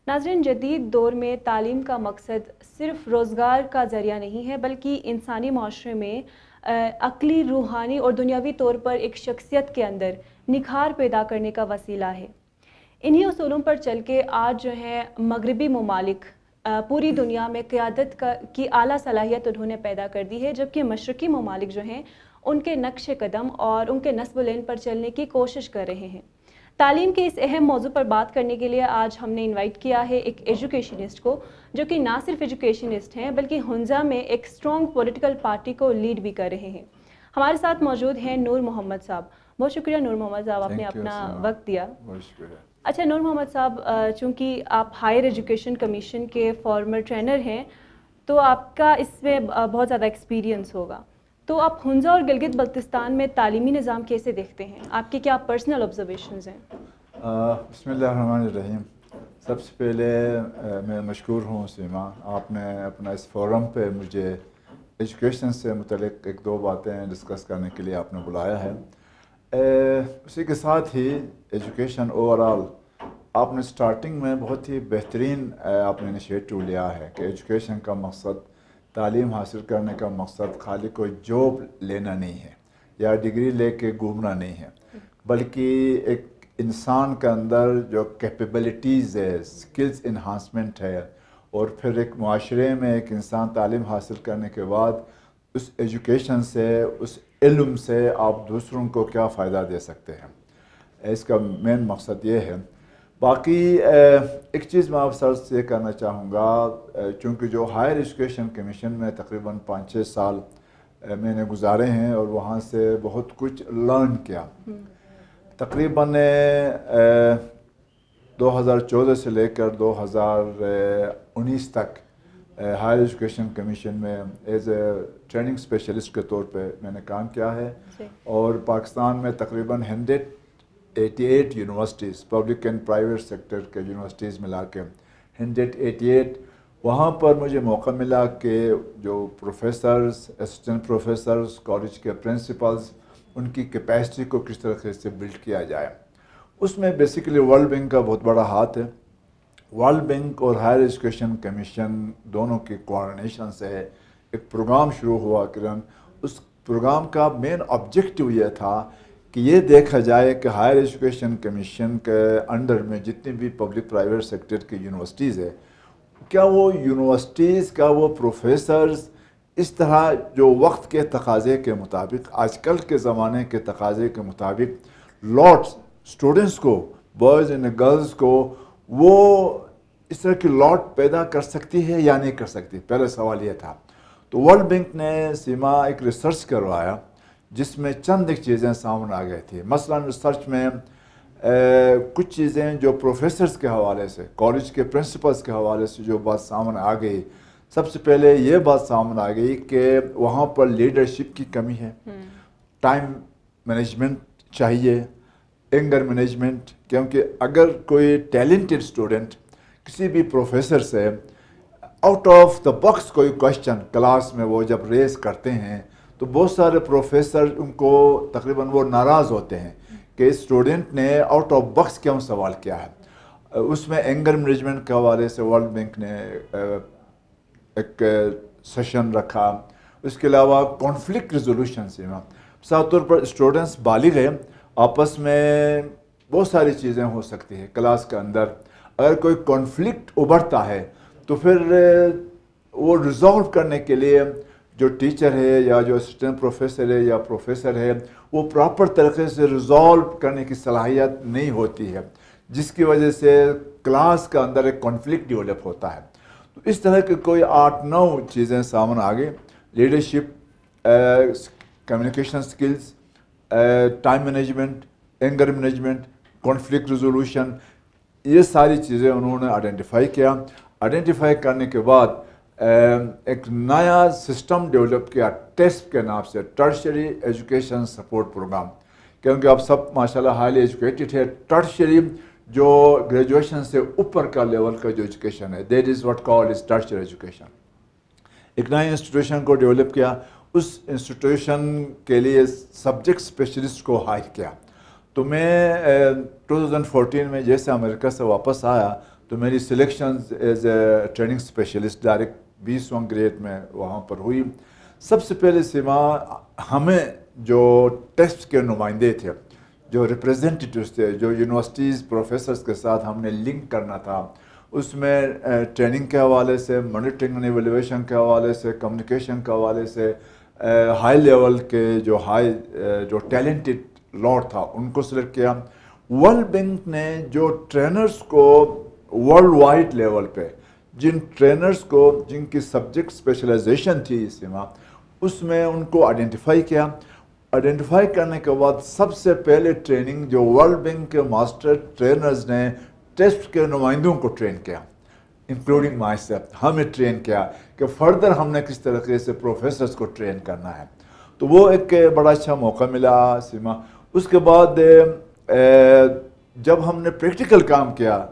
ناظرین، جدید دور میں تعلیم کا مقصد صرف روزگار کا ذریعہ نہیں ہے بلکہ انسانی معاشرے میں عقلی، روحانی اور دنیاوی طور پر ایک شخصیت کے اندر نکھار پیدا کرنے کا وسیلہ ہے۔ انہی اصولوں پر چل کے آج جو ہے مغربی ممالک پوری دنیا میں قیادت کی اعلیٰ صلاحیت انہوں نے پیدا کر دی ہے، جبکہ مشرقی ممالک جو ہیں ان کے نقش قدم اور ان کے نصب العین پر چلنے کی کوشش کر رہے ہیں۔ تعلیم کے اس اہم موضوع پر بات کرنے کے لیے آج ہم نے انوائٹ کیا ہے ایک ایجوکیشنسٹ کو، جو کہ نہ صرف ایجوکیشنسٹ ہیں بلکہ ہنزا میں ایک اسٹرانگ پولیٹیکل پارٹی کو لیڈ بھی کر رہے ہیں۔ ہمارے ساتھ موجود ہیں نور محمد صاحب۔ بہت شکریہ نور محمد صاحب، آپ نے اپنا وقت دیا۔ بہت شکریہ۔ اچھا نور محمد صاحب، چونکہ آپ ہائر ایجوکیشن کمیشن کے فارمر ٹرینر ہیں تو آپ کا اس میں بہت زیادہ ایکسپیرینس ہوگا، تو آپ ہنزا اور گلگت بلتستان میں تعلیمی نظام کیسے دیکھتے ہیں؟ آپ کے کیا پرسنل آبزرویشنز ہیں؟ بسم اللہ الرحمن الرحیم۔ سب سے پہلے میں مشکور ہوں سیما، آپ نے اپنا اس فورم پہ مجھے ایجوکیشن سے متعلق ایک دو باتیں ڈسکس کرنے کے لیے آپ نے بلایا ہے۔ اسی کے ساتھ ہی ایجوکیشن اوورآل آپ نے سٹارٹنگ میں بہت ہی بہترین آپ نے انیشیٹو لیا ہے کہ ایجوکیشن کا مقصد، تعلیم حاصل کرنے کا مقصد خالی کوئی جاب لینا نہیں ہے یا ڈگری لے کے گھومنا نہیں ہے، بلکہ ایک انسان کے اندر جو کیپیبلٹیز ہے، سکلز انہانسمنٹ ہے، اور پھر ایک معاشرے میں ایک انسان تعلیم حاصل کرنے کے بعد اس ایجوکیشن سے، اس علم سے آپ دوسروں کو کیا فائدہ دے سکتے ہیں، اس کا مین مقصد یہ ہے۔ باقی ایک چیز میں آپ سر سے کرنا چاہوں گا، چونکہ جو ہائر ایجوکیشن کمیشن میں تقریباً 5-6 سال میں نے گزارے ہیں اور وہاں سے بہت کچھ لرن کیا۔ تقریباً 2014 سے لے کر 2019 تک ہائر ایجوکیشن کمیشن میں ایز اے ٹریننگ اسپیشلسٹ کے طور پہ میں نے کام کیا ہے، اور پاکستان میں تقریباً 188 universities, public and private sector کے یونیورسٹیز ملا کے 188، وہاں پر مجھے موقع ملا کہ جو پروفیسرز، اسسٹنٹ پروفیسرز، کالج کے پرنسپلز، ان کی کیپیسٹی کو کس طرح سے بلڈ کیا جائے۔ اس میں بیسیکلی ورلڈ بینک کا بہت بڑا ہاتھ ہے۔ ورلڈ بینک اور ہائر ایجوکیشن کمیشن دونوں کی کوآرڈینیشن سے ایک پروگرام شروع ہوا کرن۔ اس پروگرام کا مین آبجیکٹیو یہ تھا کہ یہ دیکھا جائے کہ ہائر ایجوکیشن کمیشن کے انڈر میں جتنی بھی پبلک پرائیویٹ سیکٹر کی یونیورسٹیز ہے، کیا وہ یونیورسٹیز کا وہ پروفیسرز اس طرح جو وقت کے تقاضے کے مطابق، آج کل کے زمانے کے تقاضے کے مطابق لاٹس اسٹوڈنٹس کو، بوائز اینڈ گرلز کو، وہ اس طرح کی لاٹ پیدا کر سکتی ہے یا نہیں کر سکتی؟ پہلا سوال یہ تھا۔ تو ورلڈ بینک نے سیما ایک ریسرچ کروایا جس میں چند ایک چیزیں سامنے آ گئی تھی۔ مثلا ریسرچ میں کچھ چیزیں جو پروفیسرز کے حوالے سے، کالج کے پرنسپلز کے حوالے سے جو بات سامنے آ گئی، سب سے پہلے یہ بات سامنے آ گئی کہ وہاں پر لیڈرشپ کی کمی ہے، ٹائم مینجمنٹ چاہیے، اینگر مینجمنٹ، کیونکہ اگر کوئی ٹیلنٹڈ اسٹوڈنٹ کسی بھی پروفیسر سے آؤٹ آف دا باکس کوئی کوشچن کلاس میں وہ جب ریز کرتے ہیں تو بہت سارے پروفیسر ان کو تقریباً وہ ناراض ہوتے ہیں کہ اسٹوڈنٹ نے آؤٹ آف باکس کیوں سوال کیا ہے۔ اس میں اینگر مینجمنٹ کے حوالے سے ورلڈ بینک نے ایک سیشن رکھا۔ اس کے علاوہ کانفلکٹ ریزولوشن سے مثال طور پر اسٹوڈنٹس بالغ ہیں، آپس میں بہت ساری چیزیں ہو سکتی ہیں کلاس کے اندر، اگر کوئی کانفلکٹ ابھرتا ہے تو پھر وہ ریزالو کرنے کے لیے جو ٹیچر ہے یا جو اسسٹنٹ پروفیسر ہے یا پروفیسر ہے، وہ پراپر طریقے سے ریزالو کرنے کی صلاحیت نہیں ہوتی ہے، جس کی وجہ سے کلاس کا اندر ایک کانفلکٹ ڈیولپ ہوتا ہے۔ تو اس طرح کے کوئی 8-9 چیزیں سامنے آ گئی: leadership, communication skills, time management, anger management, conflict resolution, یہ ساری چیزیں انہوں نے آئیڈینٹیفائی کیا۔ آئیڈینٹیفائی کرنے کے بعد ایک نیا سسٹم ڈیولپ کیا ٹیسٹ کے نام سے، ٹرشری ایجوکیشن سپورٹ پروگرام، کیونکہ آپ سب ماشاءاللہ ہائیلی ایجوکیٹڈ ہے۔ ٹرشری جو گریجویشن سے اوپر کا لیول کا جو ایجوکیشن ہے، that is what called is tertiary education. ایک نئے انسٹیٹیوشن کو ڈیولپ کیا، اس انسٹیٹیوشن کے لیے سبجیکٹ اسپیشلسٹ کو ہائر کیا۔ تو میں 2014 میں جیسے امریکہ سے واپس آیا تو میری selections as a training specialist direct 20واں گریڈ میں وہاں پر ہوئی. سب سے پہلے سیما ہمیں جو ٹیسٹ کے نمائندے تھے, جو ریپریزنٹیٹیوز تھے, جو یونیورسٹیز پروفیسرز کے ساتھ ہم نے لنک کرنا تھا, اس میں ٹریننگ کے حوالے سے, مانیٹرنگ اینڈ ایویلویشن کے حوالے سے, کمیونیکیشن کے حوالے سے, ہائی لیول کے جو ٹیلنٹڈ لاٹ تھا ان کو سلیکٹ کیا. ورلڈ بینک نے جو ٹرینرز کو ورلڈ وائڈ لیول پہ جن ٹرینرز کو جن کی سبجیکٹ اسپیشلائزیشن تھی سیما, اس میں ان کو آئیڈینٹیفائی کیا. آئیڈینٹیفائی کرنے کے بعد سب سے پہلے ٹریننگ جو ورلڈ بینک کے ماسٹر ٹرینرز نے ٹیسٹ کے نمائندوں کو ٹرین کیا, انکلوڈنگ مائی سیلف, ہمیں ٹرین کیا کہ فردر ہم نے کس طریقے سے پروفیسرز کو ٹرین کرنا ہے. تو وہ ایک بڑا اچھا موقع ملا سیما. اس کے بعد جب ہم نے پریکٹیکل کام کیا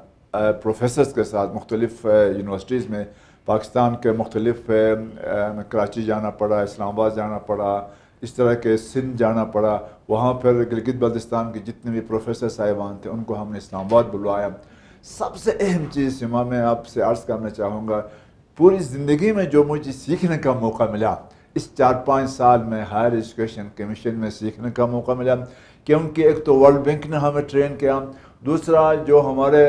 پروفیسرز کے ساتھ مختلف یونیورسٹیز میں, پاکستان کے مختلف کراچی جانا پڑا, اسلام آباد جانا پڑا, اس طرح کے سندھ جانا پڑا, وہاں پھر گلگت بلتستان کے جتنے بھی پروفیسر صاحبان تھے ان کو ہم نے اسلام آباد بلوایا. سب سے اہم چیز سیما میں آپ سے عرض کرنا چاہوں گا, پوری زندگی میں جو مجھے سیکھنے کا موقع ملا اس 4-5 سال میں ہائر ایجوکیشن کمیشن میں سیکھنے کا موقع ملا, کیونکہ ایک تو ورلڈ بینک نے ہمیں ٹرین کیا, دوسرا جو ہمارے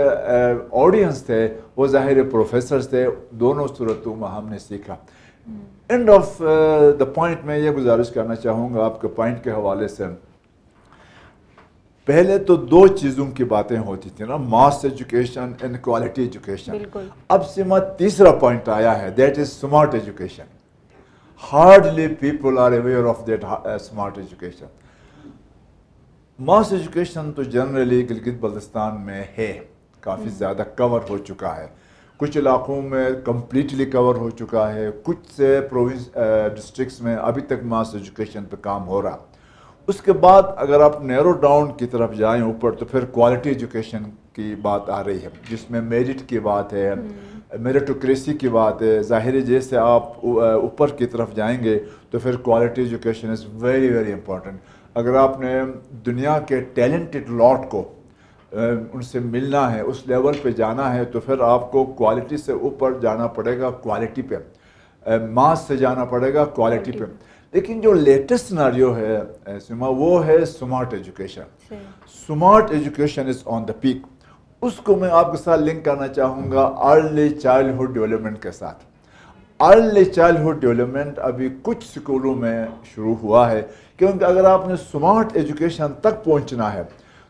آڈینس تھے وہ ظاہر پروفیسرز تھے, دونوں صورتوں میں ہم نے سیکھا. اینڈ آف دا پوائنٹ میں یہ گزارش کرنا چاہوں گا آپ کے پوائنٹ کے حوالے سے, پہلے تو 2 چیزوں کی باتیں ہوتی تھیں نا, mass education and quality education. اب سیما تیسرا پوائنٹ آیا ہے, that is smart education. Hardly people are aware of that smart education. Mass education تو جنرلی گلگت بلتستان میں ہے, کافی زیادہ کور ہو چکا ہے, کچھ علاقوں میں کمپلیٹلی کور ہو چکا ہے, کچھ سے پروونس ڈسٹرکٹس میں ابھی تک ماس ایجوکیشن پہ کام ہو رہا. اس کے بعد اگر آپ نیرو ڈاؤن کی طرف جائیں اوپر تو پھر کوالٹی ایجوکیشن کی بات آ رہی ہے, جس میں میرٹ کی بات ہے, میرٹوکریسی کی بات ہے. ظاہر جیسے آپ اوپر کی طرف جائیں گے تو پھر quality education is very very important. اگر آپ نے دنیا کے ٹیلنٹڈ لاٹ کو ان سے ملنا ہے, اس لیول پہ جانا ہے, تو پھر آپ کو کوالٹی سے اوپر جانا پڑے گا, کوالٹی پہ, ماس سے جانا پڑے گا کوالٹی پہ. لیکن جو لیٹسٹ سیناریو ہے سیما وہ ہے smart education. Smart education is on the peak. اس کو میں آپ کے ساتھ لنک کرنا چاہوں گا ارلی چائلڈہڈ ڈیولپمنٹ کے ساتھ. ارلی چائلڈہڈ ڈیولپمنٹ ابھی کچھ اسکولوں میں شروع ہوا ہے, کیونکہ اگر آپ نے اسمارٹ ایجوکیشن تک پہنچنا ہے,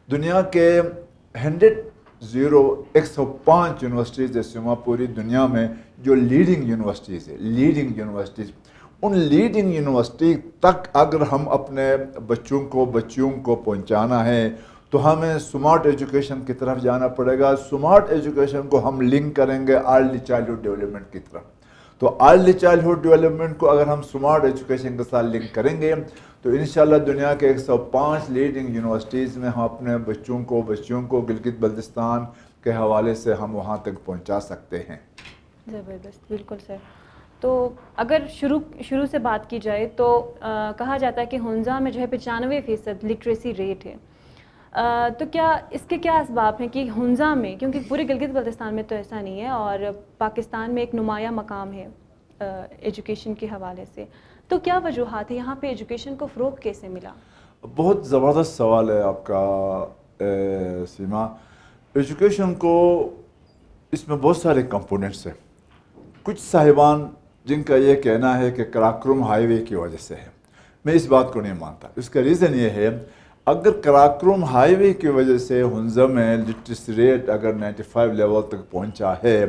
دنیا کے 105 یونیورسٹیز ہے سیما پوری دنیا میں جو لیڈنگ یونیورسٹیز ہے, leading universities, in leading university تک اگر ہم اپنے بچیوں کو پہنچانا ہے تو ہمیں اسمارٹ ایجوکیشن کی طرف جانا پڑے گا. اسمارٹ ایجوکیشن کو ہم لنک کریں گے ارلی چائلڈہڈ ڈیولپمنٹ کی طرف. تو ارلی چائلڈہڈ ڈیولپمنٹ کو اگر ہم اسمارٹ ایجوکیشن کے ساتھ لنک کریں گے تو انشاءاللہ دنیا کے 105 لیڈنگ یونیورسٹیز میں ہم اپنے بچیوں کو گلگت بلتستان کے حوالے سے ہم وہاں تک پہنچا سکتے ہیں. زبردست, بالکل سر. تو اگر شروع سے بات کی جائے تو کہا جاتا ہے کہ ہنزا میں جو ہے 95% لٹریسی ریٹ ہے. تو کیا اس کے کیا اسباب ہیں کہ ہنزا میں, کیونکہ پورے گلگت بلتستان میں تو ایسا نہیں ہے اور پاکستان میں ایک نمایاں مقام ہے ایجوکیشن کے حوالے سے, تو کیا وجوہات ہیں, یہاں پہ ایجوکیشن کو فروغ کیسے ملا؟ بہت زبردست سوال ہے آپ کا سیما. ایجوکیشن کو اس میں بہت سارے کمپوننٹس ہیں. کچھ صاحبان جن کا یہ کہنا ہے کہ کراکرم ہائی وے کی وجہ سے ہے, میں اس بات کو نہیں مانتا. اس کا ریزن یہ ہے, اگر کراکرم ہائی وے کی وجہ سے ہنزا میں لٹریسی ریٹ اگر 95 لیول تک پہنچا ہے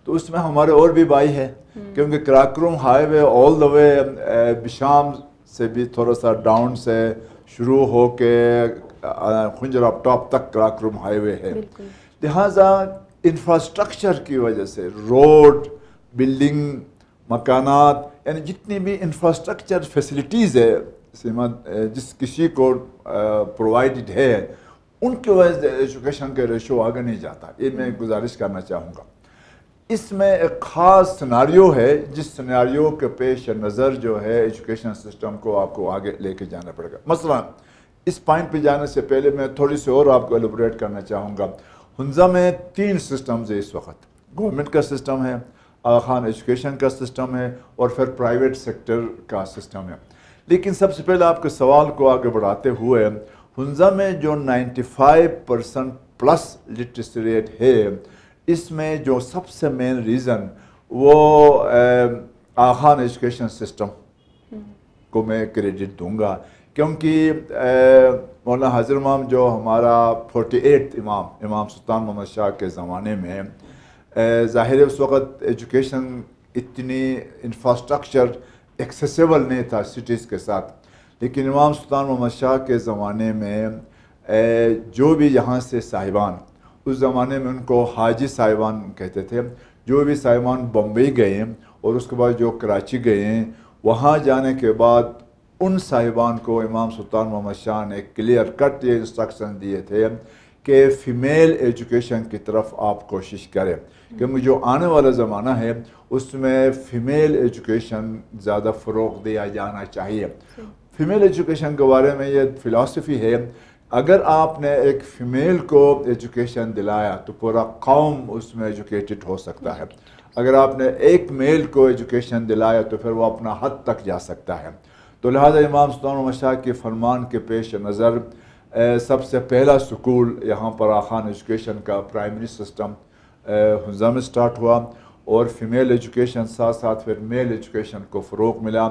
تو اس میں ہمارے اور بھی بھائی ہے, کیونکہ کراکرم ہائی وے آل دا وے بشام سے بھی تھوڑا سا ڈاؤن سے شروع ہو کے خنجر آف ٹاپ تک کراکرم ہائی وے ہے. لہٰذا انفراسٹرکچر کی وجہ سے روڈ, بلڈنگ, مکانات, یعنی جتنی بھی انفراسٹرکچر فیسلٹیز ہے جس کسی کو پرووائڈڈ ہے, ان کی وجہ سے ایجوکیشن کے ریشو آگے نہیں جاتا. یہ میں گزارش کرنا چاہوں گا. اس میں ایک خاص سناریو ہے جس سناریو کے پیش نظر جو ہے ایجوکیشن سسٹم کو آپ کو آگے لے کے جانا پڑے گا. مثلا اس پوائنٹ پہ جانے سے پہلے میں تھوڑی سی اور آپ کو ایلیبریٹ کرنا چاہوں گا. ہنزا میں 3 سسٹمز ہیں اس وقت. گورنمنٹ کا سسٹم ہے, آغا خان ایجوکیشن کا سسٹم ہے, اور پھر پرائیویٹ سیکٹر کا سسٹم ہے. لیکن سب سے پہلے آپ کے سوال کو آگے بڑھاتے ہوئے, ہنزا میں جو 95% پلس لٹریسی ریٹ ہے, اس میں جو سب سے مین ریزن وہ آغا خان ایجوکیشن سسٹم کو میں کریڈٹ دوں گا, کیونکہ مولانا حاضر امام جو ہمارا 48 امام سلطان محمد شاہ کے زمانے میں, ظاہر ہے اس وقت ایجوکیشن اتنی انفراسٹرکچر ایکسیسیبل نہیں تھا سٹیز کے ساتھ, لیکن امام سلطان محمد شاہ کے زمانے میں جو بھی یہاں سے صاحبان, اس زمانے میں ان کو حاجی صاحبان کہتے تھے, جو بھی صاحبان بمبئی گئے اور اس کے بعد جو کراچی گئے ہیں, وہاں جانے کے بعد ان صاحبان کو امام سلطان محمد شاہ نے کلیئر کٹ یہ انسٹرکشن دیے تھے کہ فیمیل ایجوکیشن کی طرف آپ کوشش کریں, کیونکہ جو آنے والا زمانہ ہے اس میں فیمیل ایجوکیشن زیادہ فروغ دیا جانا چاہیے. فیمیل ایجوکیشن کے بارے میں یہ فلسفی ہے, اگر آپ نے ایک فیمیل کو ایجوکیشن دلایا تو پورا قوم اس میں ایجوکیٹڈ ہو سکتا ہے. اگر آپ نے ایک میل کو ایجوکیشن دلایا تو پھر وہ اپنا حد تک جا سکتا ہے. تو لہٰذا امام سلطان محمد شاہ کے فرمان کے پیش نظر سب سے پہلا سکول یہاں پر آغا خان ایجوکیشن کا پرائمری سسٹم ہنزا میں سٹارٹ ہوا, اور فیمیل ایجوکیشن ساتھ ساتھ پھر میل ایجوکیشن کو فروغ ملا.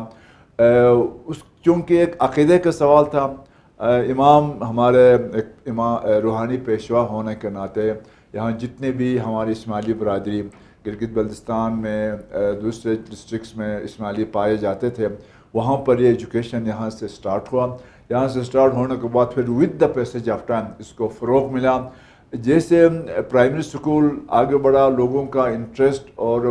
اس چونکہ ایک عقیدے کا سوال تھا, امام ہمارے ایک روحانی پیشوا ہونے کے ناطے یہاں جتنے بھی ہماری اسماعیلی برادری گلگت بلتستان میں دوسرے ڈسٹرکٹس میں اسماعیلی پائے جاتے تھے, وہاں پر یہ ایجوکیشن یہاں سے سٹارٹ ہوا. یہاں سے سٹارٹ ہونے کے بعد پھر with the passage of time اس کو فروغ ملا. جیسے پرائمری سکول آگے بڑھا, لوگوں کا انٹرسٹ اور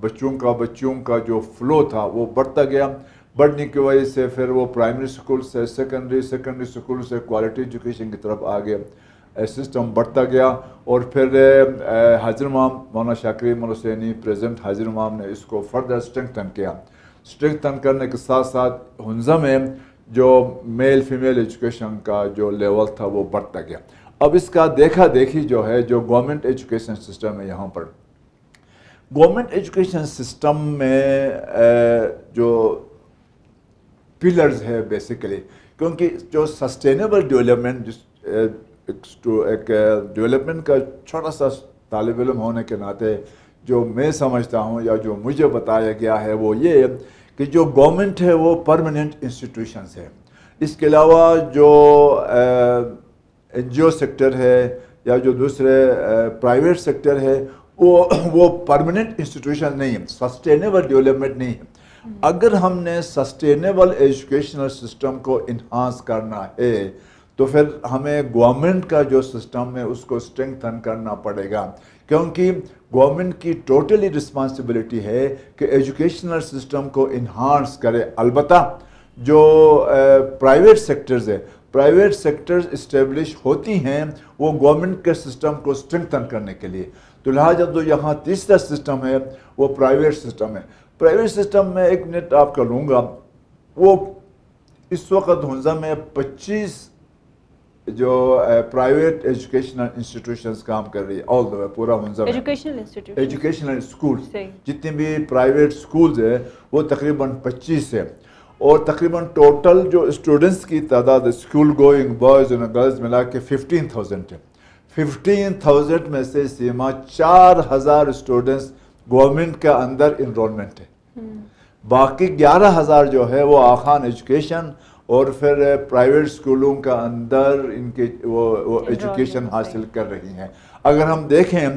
بچیوں کا جو فلو تھا وہ بڑھتا گیا. بڑھنے کی وجہ سے پھر وہ پرائمری سکول سے سیکنڈری سکول سے کوالٹی ایجوکیشن کی طرف آگے سسٹم بڑھتا گیا. اور پھر حاضر امام مولانا شاہ کریم الحسینی پریزنٹ حاضر امام نے اس کو فردر اسٹرینگتھن کیا. اسٹرینگتھن کرنے کے ساتھ ساتھ ہنزا میں جو میل فیمیل ایجوکیشن کا جو لیول تھا وہ بڑھتا گیا. اب اس کا دیکھا دیکھی جو ہے جو گورنمنٹ ایجوکیشن سسٹم ہے, یہاں پر گورنمنٹ ایجوکیشن سسٹم میں جو پلرز ہے بیسیکلی, کیونکہ جو سسٹینیبل ڈیولپمنٹ ایک ڈیولپمنٹ کا چھوٹا سا طالب علم ہونے کے ناطے جو میں سمجھتا ہوں یا جو مجھے بتایا گیا ہے وہ یہ کہ جو گورنمنٹ ہے وہ پرماننٹ انسٹیٹیوشنز ہے. اس کے علاوہ جو این جی او سیکٹر ہے یا جو دوسرے پرائیویٹ سیکٹر ہے وہ پرماننٹ انسٹیٹیوشن نہیں ہے, سسٹینیبل ڈیولپمنٹ نہیں ہے. اگر ہم نے سسٹینیبل ایجوکیشنل سسٹم کو انہانس کرنا ہے تو پھر ہمیں گورنمنٹ کا جو سسٹم ہے اس کو اسٹرینگتھن کرنا پڑے گا, کیونکہ گورنمنٹ کی ٹوٹلی رسپانسبلٹی ہے کہ ایجوکیشنل سسٹم کو انہانس کرے. البتہ جو پرائیویٹ سیکٹرز ہے, پرائیویٹ سیکٹرز اسٹیبلش ہوتی ہیں وہ گورنمنٹ کے سسٹم کو اسٹرینگتھن کرنے کے لیے. تو لہٰذا جو یہاں تیسرا سسٹم ہے وہ پرائیویٹ سسٹم ہے. پرائیویٹ سسٹم میں ایک منٹ آپ کا لوں گا, وہ اس وقت ہنزا میں 25 جو پرائیویٹ ایجوکیشنل انسٹیٹیوشنز کام کر رہی ہے آل دا وے پورا ہنزا میں. ایجوکیشنل اسکولز جتنے بھی پرائیویٹ اسکولز ہیں وہ تقریباً 25 ہے, اور تقریباً ٹوٹل جو اسٹوڈنٹس کی تعداد اسکول گوئنگ بوائز اور گرلز ملا کے 15,000 ہے. 15,000 میں سے سیما 4,000 اسٹوڈنٹس گورنمنٹ کے اندر انرولمنٹ ہے, باقی 11,000 جو ہے وہ آغا خان ایجوکیشن اور پھر پرائیویٹ اسکولوں کا اندر ان کے وہ ایجوکیشن حاصل کر رہی ہیں. اگر ہم دیکھیں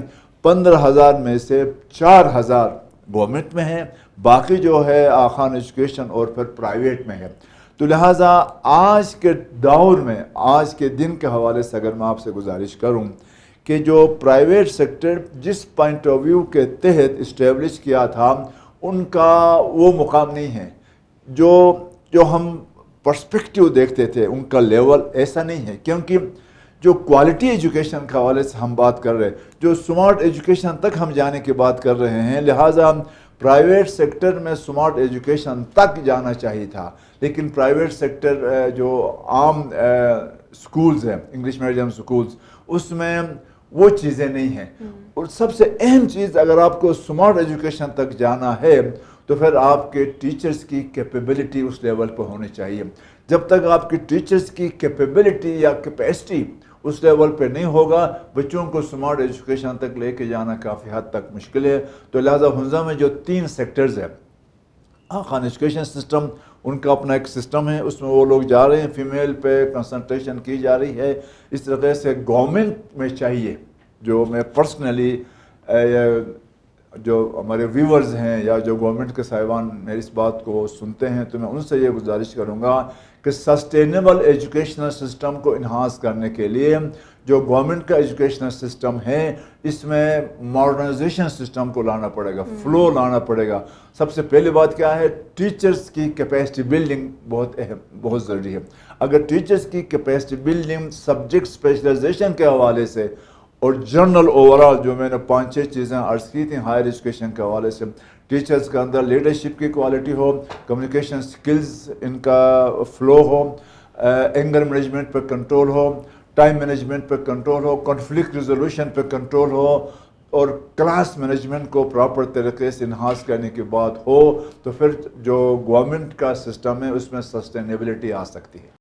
15,000 میں سے 4,000 گورنمنٹ میں ہیں, باقی جو ہے آغا خان ایجوکیشن اور پھر پرائیویٹ میں ہے. تو لہٰذا آج کے دور میں آج کے دن کے حوالے سے اگر میں آپ سے گزارش کروں کہ جو پرائیویٹ سیکٹر جس پوائنٹ آف ویو کے تحت اسٹیبلش کیا تھا ان کا وہ مقام نہیں ہے. جو ہم پرسپیکٹیو دیکھتے تھے ان کا لیول ایسا نہیں ہے, کیونکہ جو کوالٹی ایجوکیشن کے حوالے سے ہم بات کر رہے ہیں, جو سمارٹ ایجوکیشن تک ہم جانے کی بات کر رہے ہیں, لہٰذا پرائیویٹ سیکٹر میں سمارٹ ایجوکیشن تک جانا چاہیے تھا. لیکن پرائیویٹ سیکٹر جو عام سکولز ہیں انگلش میڈیم سکولز, اس میں وہ چیزیں نہیں ہیں. اور سب سے اہم چیز اگر آپ کو اسمارٹ ایجوکیشن تک جانا ہے تو پھر آپ کے ٹیچرز کی کیپیبلٹی اس لیول پہ ہونی چاہیے. جب تک آپ کی ٹیچرز کی کیپیبلٹی یا کیپیسٹی اس لیول پہ نہیں ہوگا بچوں کو اسمارٹ ایجوکیشن تک لے کے جانا کافی حد تک مشکل ہے. تو لہٰذا حنزہ میں جو 3 سیکٹرز ہیں، خان ایجوکیشن سسٹم ان کا اپنا ایک سسٹم ہے، اس میں وہ لوگ جا رہے ہیں، فیمیل پہ کنسنٹریشن کی جا رہی ہے. اس طرح سے گورنمنٹ میں چاہیے، جو میں پرسنلی جو ہمارے ویورز ہیں یا جو گورنمنٹ کے صاحبان میری اس بات کو سنتے ہیں تو میں ان سے یہ گزارش کروں گا کہ سسٹینیبل ایجوکیشنل سسٹم کو انہانس کرنے کے لیے جو گورنمنٹ کا ایجوکیشنل سسٹم ہے اس میں ماڈرنائزیشن سسٹم کو لانا پڑے گا، فلو لانا پڑے گا. سب سے پہلی بات کیا ہے، ٹیچرز کی کیپیسٹی بلڈنگ بہت اہم، بہت ضروری ہے. اگر ٹیچرز کی کیپیسٹی بلڈنگ سبجیکٹ اسپیشلائزیشن کے حوالے سے اور جنرل اوورال جو میں نے 5-6 چیزیں عرض کی تھیں ہائر ایجوکیشن کے حوالے سے، ٹیچرز کے اندر لیڈرشپ کی کوالٹی ہو، کمیونیکیشن سکلز ان کا فلو ہو، اینگر مینجمنٹ پہ کنٹرول ہو، ٹائم مینجمنٹ پہ کنٹرول ہو، کنفلکٹ ریزولوشن پہ کنٹرول ہو، اور کلاس مینجمنٹ کو پراپر طریقے سے انہانس کرنے کی بات ہو، تو پھر جو گورنمنٹ کا سسٹم ہے اس میں سسٹینیبلٹی آ سکتی ہے.